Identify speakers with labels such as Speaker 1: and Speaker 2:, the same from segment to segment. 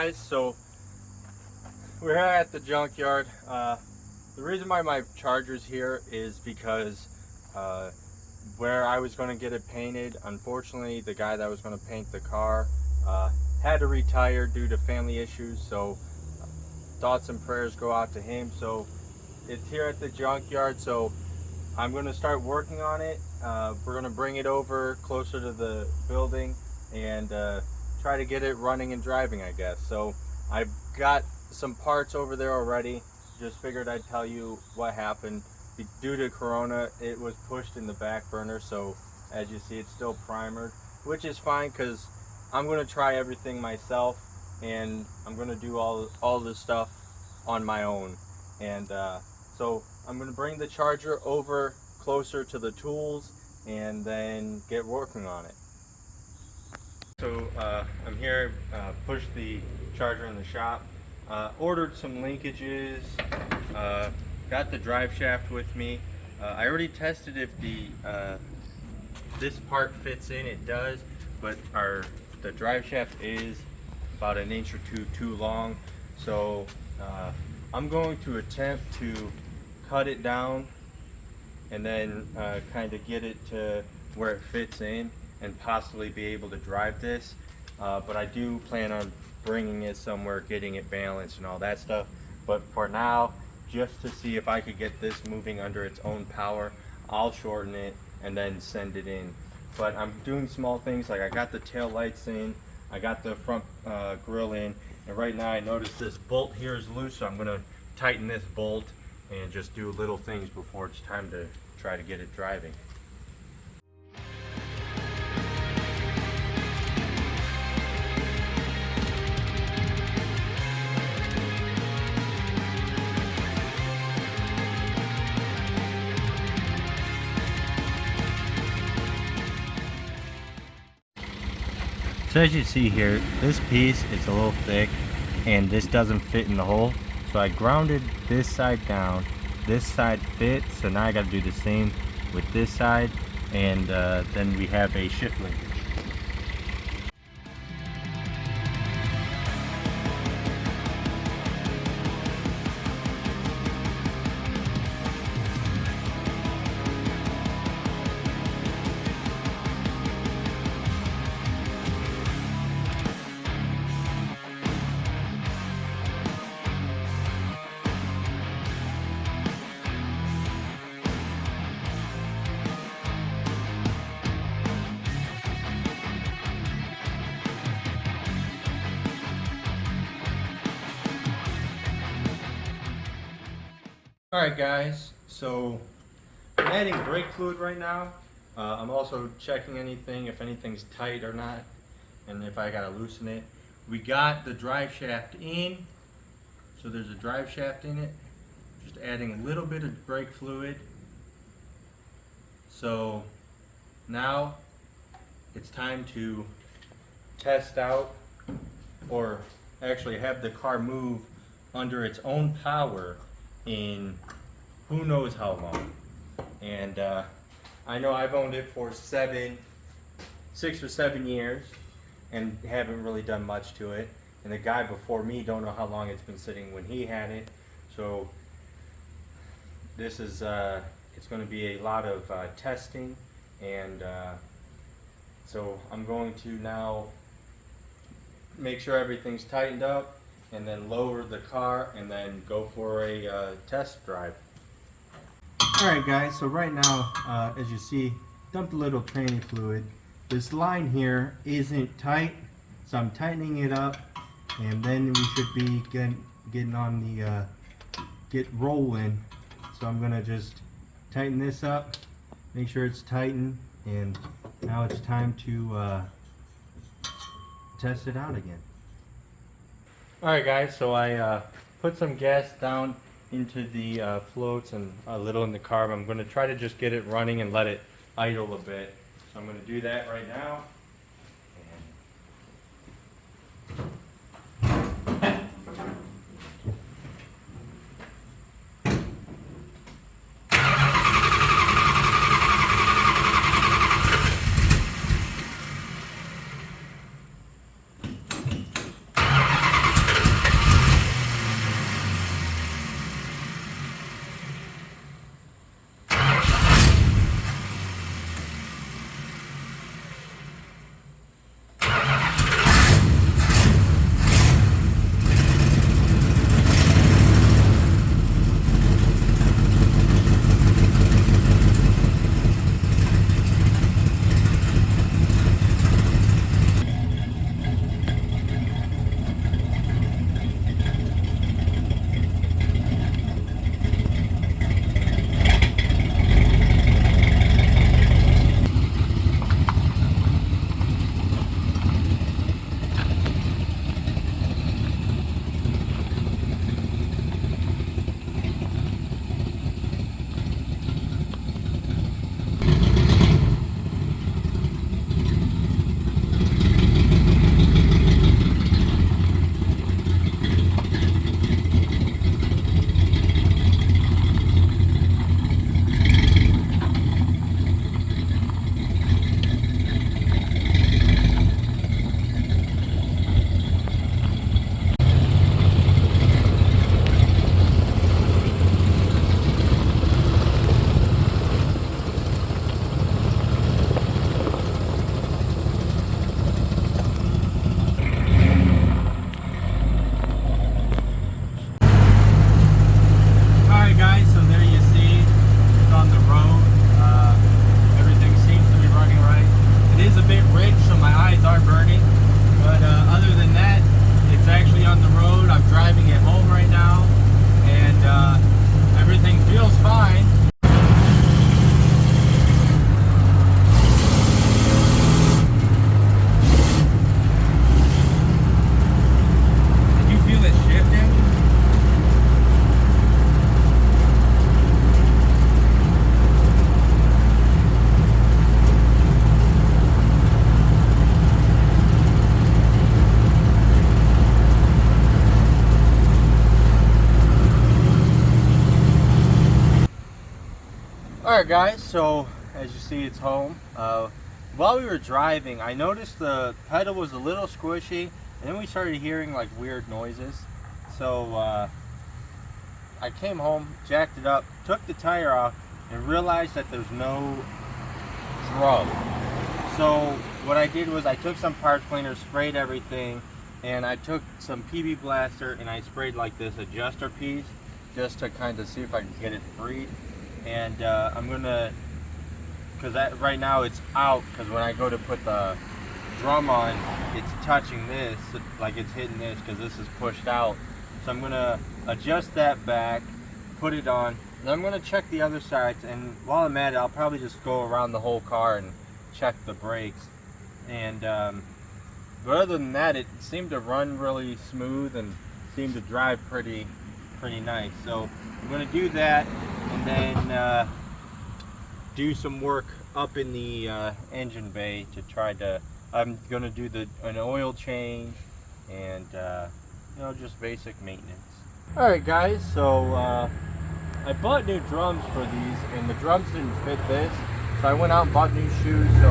Speaker 1: guys, so we're here at the junkyard. The reason why my Charger's here is because where I was going to get it painted, unfortunately the guy that was going to paint the car had to retire due to family issues, so thoughts and prayers go out to him. So it's here at the junkyard, so I'm going to start working on it. We're going to bring it over closer to the building and try to get it running and driving, I guess. So I've got some parts over there already. Just figured I'd tell you what happened. Due to Corona, it was pushed in the back burner, so as you see, it's still primered, which is fine because I'm going to try everything myself, and I'm going to do all this stuff on my own. And so I'm going to bring the Charger over closer to the tools and then get working on it. So I'm here, pushed the Charger in the shop, ordered some linkages, got the drive shaft with me. I already tested if this part fits in. It does, but the drive shaft is about an inch or two too long. So I'm going to attempt to cut it down and then kind of get it to where it fits in and possibly be able to drive this. But I do plan on bringing it somewhere, getting it balanced and all that stuff. But for now, just to see if I could get this moving under its own power, I'll shorten it and then send it in. But I'm doing small things, like I got the tail lights in, I got the front grille in, and right now I noticed this bolt here is loose, so I'm going to tighten this bolt and just do little things before it's time to try to get it driving. So as you see here, this piece is a little thick and this doesn't fit in the hole. So I grounded this side down, this side fits, so now I got to do the same with this side, and then we have a shift linkage. Alright guys, so I'm adding brake fluid right now. I'm also checking if anything's tight or not, and if I gotta loosen it. We got the drive shaft in, so there's a drive shaft in it. Just adding a little bit of brake fluid. So now it's time to test out, or actually have the car move under its own power in who knows how long. And I know I've owned it for 6 or 7 years and haven't really done much to it, and the guy before me don't know how long it's been sitting when he had it. So this is it's going to be a lot of testing, and so I'm going to now make sure everything's tightened up and then lower the car and then go for a test drive. Alright guys, so right now, as you see, dumped a little training fluid. This line here isn't tight, so I'm tightening it up, and then we should be getting on the, get rolling. So I'm gonna just tighten this up, make sure it's tightened, and now it's time to test it out again. Alright guys, so I put some gas down into the floats and a little in the carb. I'm going to try to just get it running and let it idle a bit. So I'm going to do that right now. Alright guys, so as you see, it's home. While we were driving, I noticed the pedal was a little squishy, and then we started hearing like weird noises. So I came home, jacked it up, took the tire off, and realized that there's no drum. So what I did was I took some part cleaner, sprayed everything, and I took some PB Blaster and I sprayed like this adjuster piece just to kind of see if I can get it freed. And I'm gonna, because right now it's out, because when I go to put the drum on, it's touching this, like it's hitting this because this is pushed out. So I'm gonna adjust that back, put it on, and I'm gonna check the other sides. And while I'm at it, I'll probably just go around the whole car and check the brakes. And but other than that, it seemed to run really smooth and seemed to drive pretty nice. So I'm gonna do that, and then do some work up in the engine bay to try to. I'm gonna do an oil change and you know, just basic maintenance. All right, guys. So I bought new drums for these, and the drums didn't fit this, so I went out and bought new shoes. So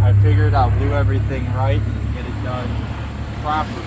Speaker 1: I figured I'll do everything right and get it done properly.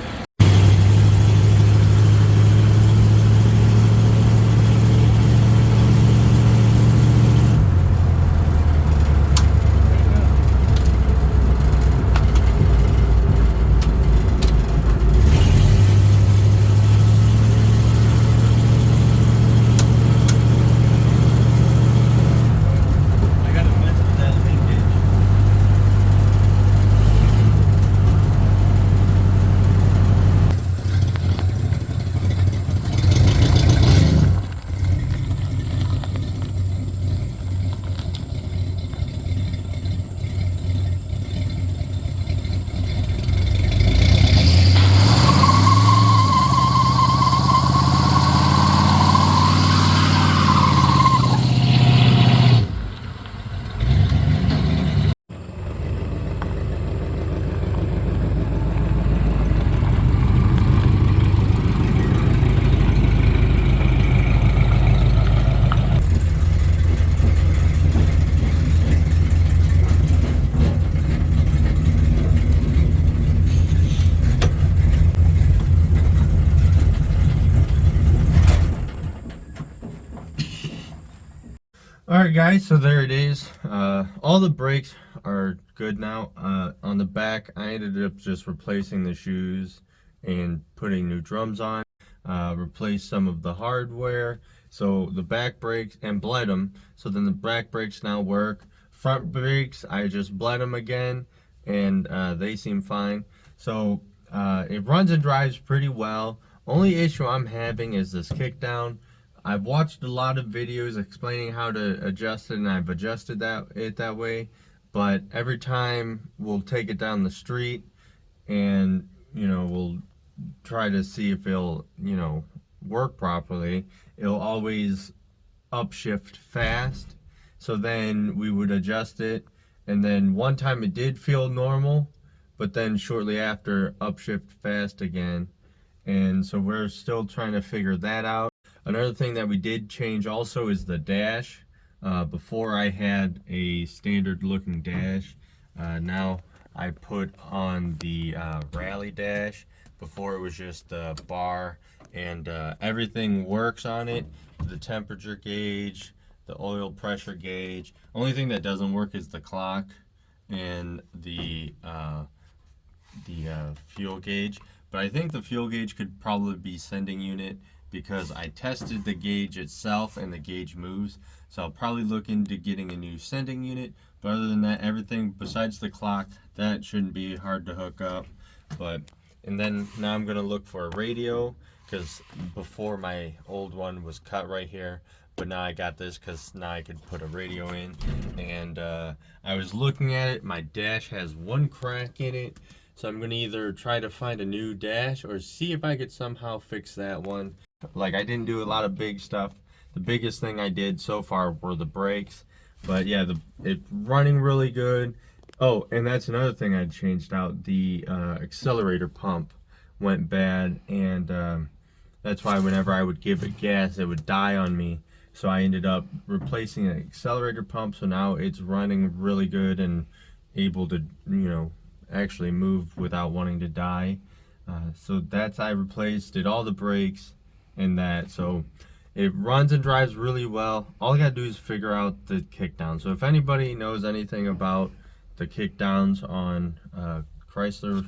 Speaker 1: Alright guys, so there it is. All the brakes are good now. On the back, I ended up just replacing the shoes and putting new drums on. Replaced some of the hardware, so the back brakes, and bled them, so then the back brakes now work. Front brakes, I just bled them again, and they seem fine. So it runs and drives pretty well. Only issue I'm having is this kickdown. I've watched a lot of videos explaining how to adjust it, and I've adjusted it that way, but every time we'll take it down the street and, you know, we'll try to see if it'll, you know, work properly, it'll always upshift fast. So then we would adjust it, and then one time it did feel normal, but then shortly after upshift fast again. And so we're still trying to figure that out. Another thing that we did change also is the dash. Before I had a standard looking dash. Now I put on the rally dash. Before it was just the bar, and everything works on it. The temperature gauge, the oil pressure gauge. Only thing that doesn't work is the clock and the fuel gauge. But I think the fuel gauge could probably be sending unit, because I tested the gauge itself and the gauge moves. So I'll probably look into getting a new sending unit. But other than that, everything besides the clock, that shouldn't be hard to hook up. And then now I'm gonna look for a radio, because before my old one was cut right here, but now I got this because now I could put a radio in. And I was looking at it, my dash has one crack in it. So I'm gonna either try to find a new dash or see if I could somehow fix that one. Like, I didn't do a lot of big stuff. The biggest thing I did so far were the brakes. But yeah, it's running really good. Oh, and that's another thing I changed out. The accelerator pump went bad, and that's why whenever I would give it gas, it would die on me. So I ended up replacing an accelerator pump, so now it's running really good and able to, you know, actually move without wanting to die. So that's, I replaced, did all the brakes and that, so it runs and drives really well. All I gotta do is figure out the kickdown. So if anybody knows anything about the kickdowns on Chrysler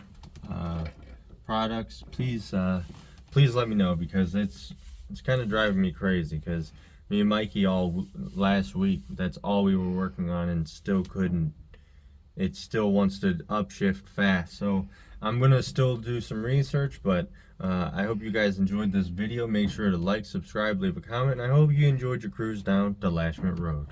Speaker 1: products, please let me know, because it's kind of driving me crazy, because me and Mikey all last week, that's all we were working on and still couldn't. It still wants to upshift fast. So I'm gonna still do some research, but I hope you guys enjoyed this video. Make sure to like, subscribe, leave a comment, and I hope you enjoyed your cruise down to Lashment Road.